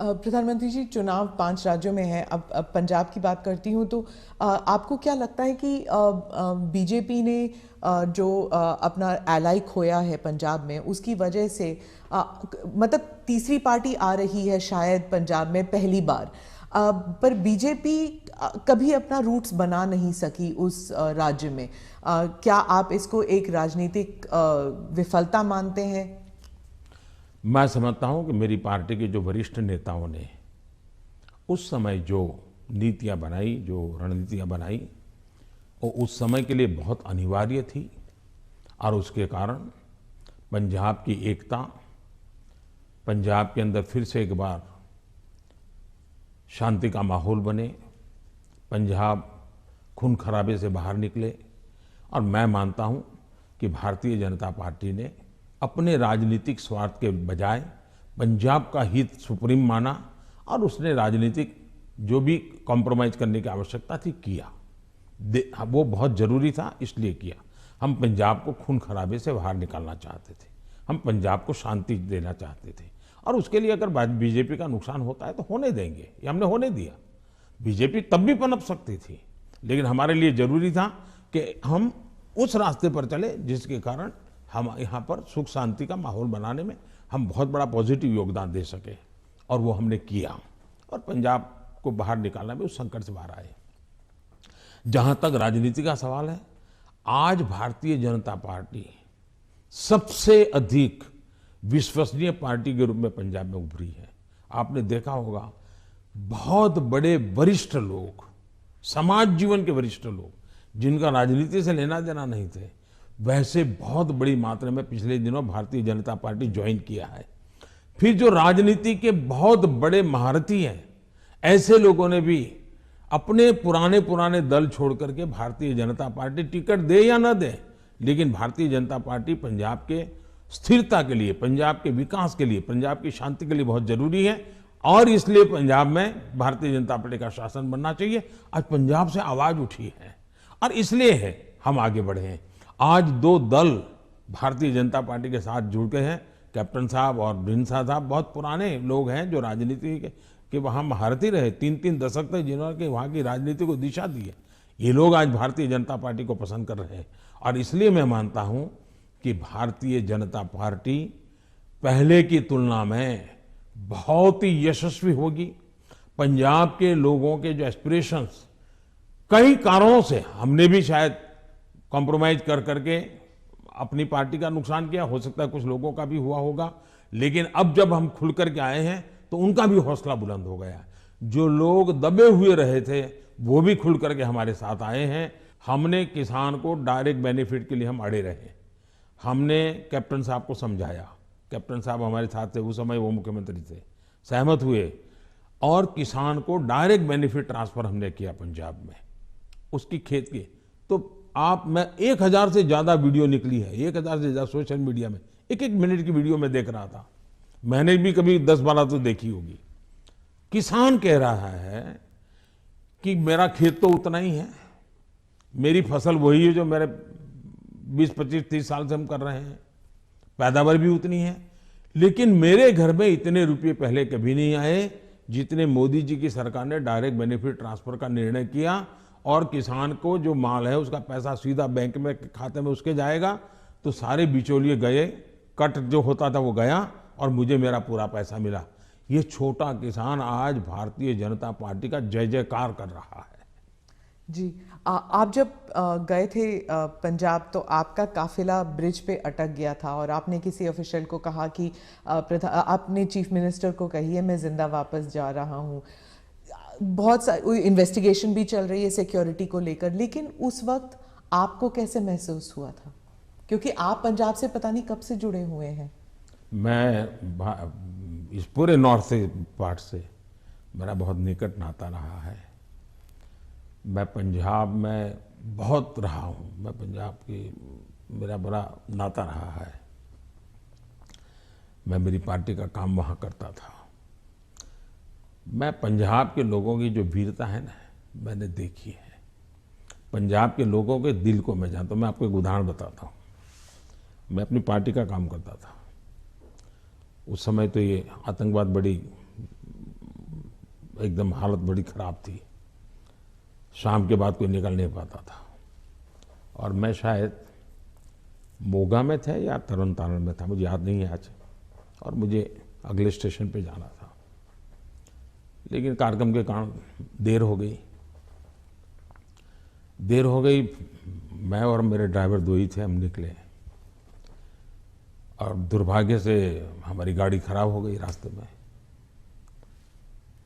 प्रधानमंत्री जी, चुनाव 5 राज्यों में है। अब पंजाब की बात करती हूँ तो आपको क्या लगता है कि बीजेपी ने जो अपना एलाई खोया है पंजाब में, उसकी वजह से मतलब तीसरी पार्टी आ रही है शायद पंजाब में पहली बार, पर बीजेपी कभी अपना रूट्स बना नहीं सकी उस राज्य में। क्या आप इसको एक राजनीतिक विफलता मानते हैं? मैं समझता हूं कि मेरी पार्टी के जो वरिष्ठ नेताओं ने उस समय जो नीतियां बनाई, जो रणनीतियां बनाई, वो उस समय के लिए बहुत अनिवार्य थी और उसके कारण पंजाब की एकता, पंजाब के अंदर फिर से एक बार शांति का माहौल बने, पंजाब खून खराबे से बाहर निकले। और मैं मानता हूं कि भारतीय जनता पार्टी ने अपने राजनीतिक स्वार्थ के बजाय पंजाब का हित सुप्रीम माना और उसने राजनीतिक जो भी कॉम्प्रोमाइज करने की आवश्यकता थी किया। वो बहुत जरूरी था, इसलिए किया। हम पंजाब को खून खराबे से बाहर निकालना चाहते थे, हम पंजाब को शांति देना चाहते थे और उसके लिए अगर बीजेपी का नुकसान होता है तो होने देंगे, ये हमने होने दिया। बीजेपी तब भी पनप सकती थी, लेकिन हमारे लिए जरूरी था कि हम उस रास्ते पर चले जिसके कारण हम यहाँ पर सुख शांति का माहौल बनाने में हम बहुत बड़ा पॉजिटिव योगदान दे सके, और वो हमने किया और पंजाब को बाहर निकालना भी उस संकट से बाहर आए। जहां तक राजनीति का सवाल है, आज भारतीय जनता पार्टी सबसे अधिक विश्वसनीय पार्टी के रूप में पंजाब में उभरी है। आपने देखा होगा, बहुत बड़े वरिष्ठ लोग, समाज जीवन के वरिष्ठ लोग, जिनका राजनीति से लेना देना नहीं थे, वैसे बहुत बड़ी मात्रा में पिछले दिनों भारतीय जनता पार्टी ज्वाइन किया है। फिर जो राजनीति के बहुत बड़े महारथी हैं, ऐसे लोगों ने भी अपने पुराने दल छोड़ करके भारतीय जनता पार्टी, टिकट दे या ना दे, लेकिन भारतीय जनता पार्टी पंजाब के स्थिरता के लिए, पंजाब के विकास के लिए, पंजाब की शांति के लिए बहुत जरूरी है और इसलिए पंजाब में भारतीय जनता पार्टी का शासन बनना चाहिए। आज पंजाब से आवाज उठी है और इसलिए है हम आगे बढ़े हैं। आज 2 दल भारतीय जनता पार्टी के साथ जुड़ गए हैं। कैप्टन साहब और ढींडसा साहब बहुत पुराने लोग हैं जो राजनीति के वहाँ महारथी रहे, 3-3 दशक तक, जिन्होंने वहाँ की राजनीति को दिशा दी है। ये लोग आज भारतीय जनता पार्टी को पसंद कर रहे हैं और इसलिए मैं मानता हूँ कि भारतीय जनता पार्टी पहले की तुलना में बहुत ही यशस्वी होगी। पंजाब के लोगों के जो एस्पिरेशंस, कई कारणों से हमने भी शायद कॉम्प्रोमाइज कर करके अपनी पार्टी का नुकसान किया, हो सकता है कुछ लोगों का भी हुआ होगा, लेकिन अब जब हम खुल करके आए हैं तो उनका भी हौसला बुलंद हो गया। जो लोग दबे हुए रहे थे वो भी खुल करके हमारे साथ आए हैं। हमने किसान को डायरेक्ट बेनिफिट के लिए हम अड़े रहे, हमने कैप्टन साहब को समझाया, कैप्टन साहब हमारे साथ थे, उस समय वो मुख्यमंत्री थे, सहमत हुए और किसान को डायरेक्ट बेनिफिट ट्रांसफर हमने किया पंजाब में उसकी खेत की। तो मैं 1000 से ज्यादा वीडियो निकली है, 1000 से ज्यादा सोशल मीडिया में, 1-1 मिनट की वीडियो में देख रहा था, मैंने भी कभी 10-12 तो देखी होगी। किसान कह रहा है कि मेरा खेत तो उतना ही है, मेरी फसल वही है जो मेरे 20-25-30 साल से हम कर रहे हैं, पैदावार भी उतनी है, लेकिन मेरे घर में इतने रुपये पहले कभी नहीं आए जितने मोदी जी की सरकार ने डायरेक्ट बेनिफिट ट्रांसफर का निर्णय किया और किसान को जो माल है उसका पैसा सीधा बैंक में खाते में उसके जाएगा। तो सारे बिचौलिए गए, कट जो होता था वो गया और मुझे मेरा पूरा पैसा मिला। ये छोटा किसान आज भारतीय जनता पार्टी का जय जयकार कर रहा है। जी, आप जब गए थे पंजाब तो आपका काफिला ब्रिज पे अटक गया था और आपने किसी ऑफिशियल को कहा कि आपने चीफ मिनिस्टर को कही है मैं जिंदा वापस जा रहा हूँ। बहुत सारी इन्वेस्टिगेशन भी चल रही है सिक्योरिटी को लेकर, लेकिन उस वक्त आपको कैसे महसूस हुआ था, क्योंकि आप पंजाब से पता नहीं कब से जुड़े हुए हैं? मैं इस पूरे नॉर्थ से पार्ट से मेरा बहुत निकट नाता रहा है। मैं पंजाब में बहुत रहा हूँ, मैं पंजाब की मेरा बड़ा नाता रहा है। मैं मेरी पार्टी का काम वहाँ करता था। मैं पंजाब के लोगों की जो वीरता है ना, मैंने देखी है। पंजाब के लोगों के दिल को मैं जानता हूँ। मैं आपको एक उदाहरण बताता हूँ। मैं अपनी पार्टी का काम करता था, उस समय तो ये आतंकवाद बड़ी एकदम हालत बड़ी ख़राब थी। शाम के बाद कोई निकल नहीं पाता था और मैं शायद मोगा में थे या तरन तारण में था, मुझे याद नहीं है आज, और मुझे अगले स्टेशन पे जाना था। लेकिन कार्यक्रम के कारण देर हो गई। मैं और मेरे ड्राइवर दो ही थे, हम निकले और दुर्भाग्य से हमारी गाड़ी खराब हो गई रास्ते में।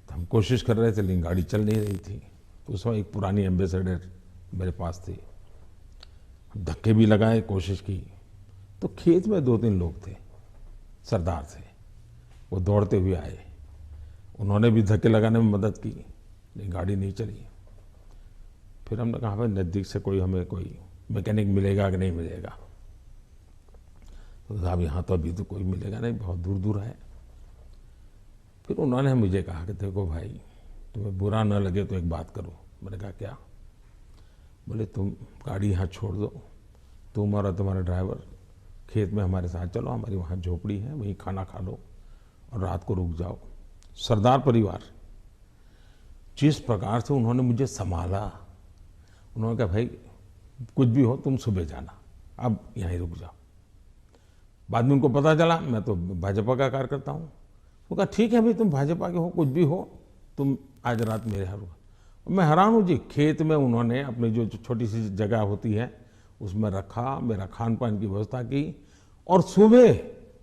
तो हम कोशिश कर रहे थे लेकिन गाड़ी चल नहीं रही थी। तो उस वक्त एक पुरानी एम्बेसडर मेरे पास थी, धक्के भी लगाए, कोशिश की। तो खेत में 2-3 लोग थे, सरदार थे, वो दौड़ते हुए आए। उन्होंने भी धक्के लगाने में मदद की लेकिन गाड़ी नहीं चली। फिर हमने कहा भाई नज़दीक से हमें कोई मैकेनिक मिलेगा कि नहीं मिलेगा। तो साहब यहाँ तो अभी तो कोई मिलेगा नहीं, बहुत दूर दूर है। फिर उन्होंने मुझे कहा कि देखो भाई, तुम्हें बुरा न लगे तो एक बात करो। मैंने कहा क्या? बोले तुम गाड़ी यहाँ छोड़ दो, तुम और तुम्हारा ड्राइवर खेत में हमारे साथ चलो, हमारी वहाँ झोपड़ी है, वहीं खाना खा लो और रात को रुक जाओ। सरदार परिवार, जिस प्रकार से उन्होंने मुझे संभाला, उन्होंने कहा भाई कुछ भी हो तुम सुबह जाना, अब यहीं रुक जाओ। बाद में उनको पता चला मैं तो भाजपा का कार्यकर्ता हूँ। वो कहा ठीक है भाई, तुम भाजपा के हो, कुछ भी हो, तुम आज रात मेरे यहाँ रुको। मैं हैरान हूँ जी, खेत में उन्होंने अपनी जो छोटी सी जगह होती है उसमें रखा, मेरा खान पान की व्यवस्था की, और सुबह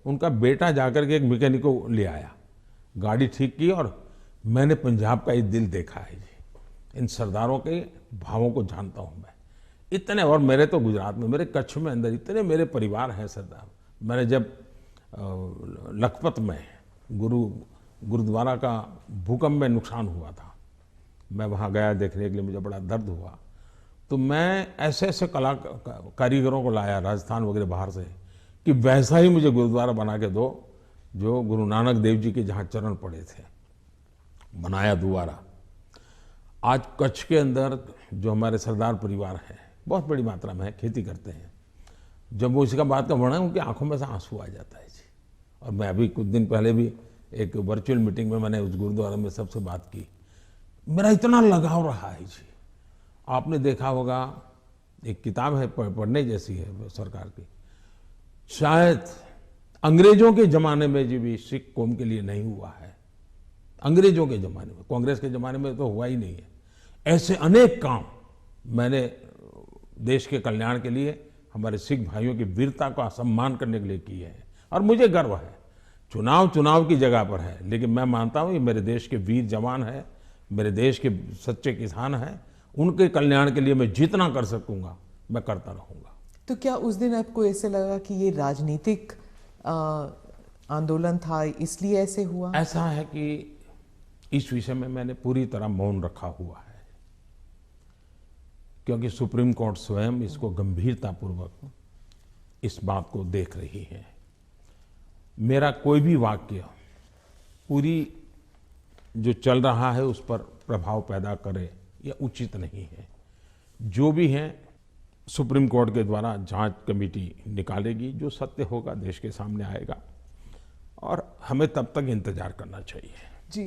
उनका बेटा जाकर के एक मैकेनिक को ले आया, गाड़ी ठीक की। और मैंने पंजाब का ये दिल देखा है जी, इन सरदारों के भावों को जानता हूँ मैं इतने। और मेरे तो गुजरात में, मेरे कच्छ में अंदर इतने मेरे परिवार हैं सरदार। मैंने जब लखपत में गुरुद्वारा का भूकंप में नुकसान हुआ था, मैं वहाँ गया देखने के लिए, मुझे बड़ा दर्द हुआ। तो मैं ऐसे ऐसे कारीगरों को लाया राजस्थान वगैरह बाहर से कि वैसा ही मुझे गुरुद्वारा बना के दो जो गुरु नानक देव जी के जहाँ चरण पड़े थे, बनाया दोबारा। आज कच्छ के अंदर जो हमारे सरदार परिवार है, बहुत बड़ी मात्रा में है, खेती करते हैं। जब वो इसका बात का वर्णन, उनकी आंखों में से आंसू आ जाता है जी। और मैं अभी कुछ दिन पहले भी एक वर्चुअल मीटिंग में मैंने उस गुरुद्वारा में सबसे बात की, मेरा इतना लगाव रहा है जी। आपने देखा होगा, एक किताब है पढ़ने जैसी है सरकार की, शायद अंग्रेजों के ज़माने में जी भी सिख कौम के लिए नहीं हुआ है। अंग्रेजों के ज़माने में, कांग्रेस के ज़माने में तो हुआ ही नहीं है। ऐसे अनेक काम मैंने देश के कल्याण के लिए, हमारे सिख भाइयों की वीरता का सम्मान करने के लिए किए हैं। और मुझे गर्व है, चुनाव की जगह पर है, लेकिन मैं मानता हूँ ये मेरे देश के वीर जवान हैं, मेरे देश के सच्चे किसान हैं, उनके कल्याण के लिए मैं जितना कर सकूँगा मैं करता रहूँगा। तो क्या उस दिन आपको ऐसे लगा कि ये राजनीतिक आंदोलन था इसलिए ऐसे हुआ? ऐसा है कि इस विषय में मैंने पूरी तरह मौन रखा हुआ है, क्योंकि सुप्रीम कोर्ट स्वयं इसको गंभीरतापूर्वक इस बात को देख रही है। मेरा कोई भी वाक्य पूरी जो चल रहा है उस पर प्रभाव पैदा करे यह उचित नहीं है। जो भी है सुप्रीम कोर्ट के द्वारा जांच कमेटी निकालेगी, जो सत्य होगा देश के सामने आएगा और हमें तब तक इंतजार करना चाहिए। जी।